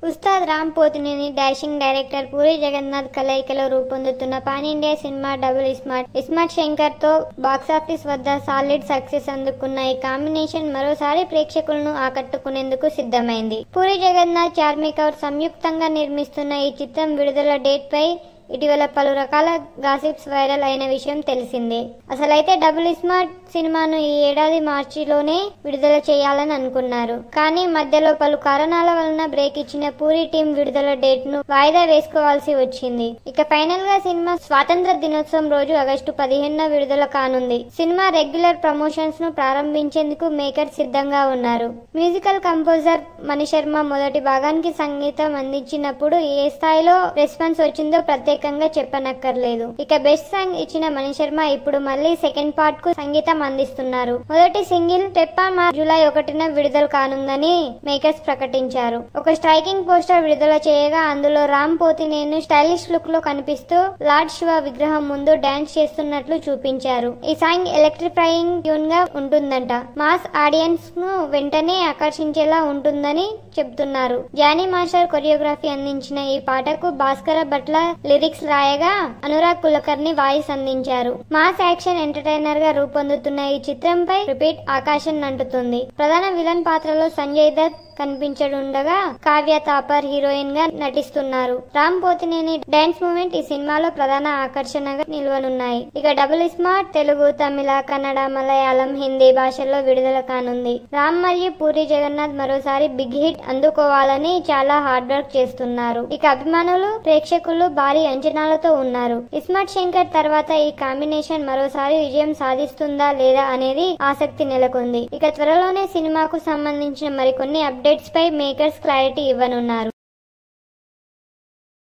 Ustaad Ram Pothineni dashing director puri Jagannadh కలయికలో రూపొందుతున్న pan India cinema double iSmart Shankar తో బాక్సాఫీస్ వద్ద సాలిడ్ సక్సెస్ అందుకున్న ఈ కాంబినేషన్ మరోసారి ప్రేక్షకులను ఆకట్టుకునేందుకు సిద్ధమైంది. పూరి జగన్నాథ్, చార్మి కౌర్ సంయుక్తంగా నిర్మిస్తున్న ఈ చిత్రం విడుదల డేట్ పై ఇటీవల పలు రకాల గాసిప్స్ వైరల్ అయిన విషయం తెలిసిందే. అసలైతే డబుల్ ఇస్మార్ట్ సినిమాను ఈ ఏడాది మార్చిలోనే విడుదల చేయాలని అనుకున్నారు. కానీ మధ్యలో పలు కారణాల వలన బ్రేక్ ఇచ్చిన పూరి టీం విడుదల డేట్ ను వాయిదా వేసుకోవాల్సి వచ్చింది. ఇక ఫైనల్ గా సినిమా స్వాతంత్ర దినోత్సవం రోజు ఆగస్టు 15న విడుదల కానుంది. సినిమా రెగ్యులర్ ప్రమోషన్స్ ను ప్రారంభించేందుకు మేకర్స్ సిద్ధంగా ఉన్నారు. మ్యూజికల్ కంపోజర్ మణిశర్మ మొదటి భాగానికి సంగీతం అందించినప్పుడు ఏ స్థాయిలో రెస్పాన్స్ వచ్చిందో ప్రత్యేకంగా చెప్పనక్కర్లేదు. ఇక బెస్ట్ సాంగ్ ఇచ్చిన మణిశర్మ ఇప్పుడు మళ్ళీ సెకండ్ పార్ట్ కు సంగీతం అందిస్తున్నారు. మొదటి సింగిల్ పెప్పా మా జూలై 1న విడుదల కానుందని మేకర్స్ ప్రకటించారు. ఒక స్ట్రైకింగ్ పోస్టర్ విడుదల చేయగా అందులో రామ్ పోతినేని స్టైలిష్ లుక్ లో కనిపిస్తూ లార్డ్ శివ విగ్రహం ముందు డాన్స్ చేస్తున్నట్లు చూపించారు. ఈ సాంగ్ ఎలక్ట్రిఫైయింగ్ ట్యూన్ గా ఉంటుందంట. మాస్ ఆడియన్స్ ను వెంటనే ఆకర్షించేలా ఉంటుందని చెప్తున్నారు. జానీ మాస్టర్ కొరియోగ్రఫీ అందించిన ఈ పాటకు భాస్కర భట్ల లిరిక్స్ రాయగా అనురాగ్ కులకర్ణి వాయిస్ అందించారు. మాస్ యాక్షన్ ఎంటర్టైనర్ గా రూపొందుతున్న ఈ చిత్రంపై రిపీట్ ఆకాశం అంటుతుంది. ప్రధాన విలన్ పాత్రలో సంజయ్ దత్ కనిపించడుండగా కావ్య తాపర్ హీరోయిన్ గా నటిస్తున్నారు. రామ్ పోతినేని డాన్స్ మూమెంట్ ఈ సినిమాలో ప్రధాన ఆకర్షణగా నిలవనున్నాయి. ఇక డబుల్ ఇస్మార్ట్ తెలుగు, తమిళ, కన్నడ, మలయాళం, హిందీ భాషల్లో విడుదల కానుంది. రామ్ మరియు పూరి జగన్నాథ్ మరోసారి బిగ్ హిట్ అందుకోవాలని చాలా హార్డ్ వర్క్ చేస్తున్నారు. ఇక అభిమానులు, ప్రేక్షకులు భారీ అంచనాలతో ఉన్నారు. ఇస్మార్ట్ శంకర్ తర్వాత ఈ కాంబినేషన్ మరోసారి విజయం సాధిస్తుందా లేదా అనేది ఆసక్తి నెలకొంది. ఇక త్వరలోనే సినిమాకు సంబంధించిన మరికొన్ని అప్డేట్స్ పై మేకర్స్ క్లారిటీ ఇవ్వనున్నారు.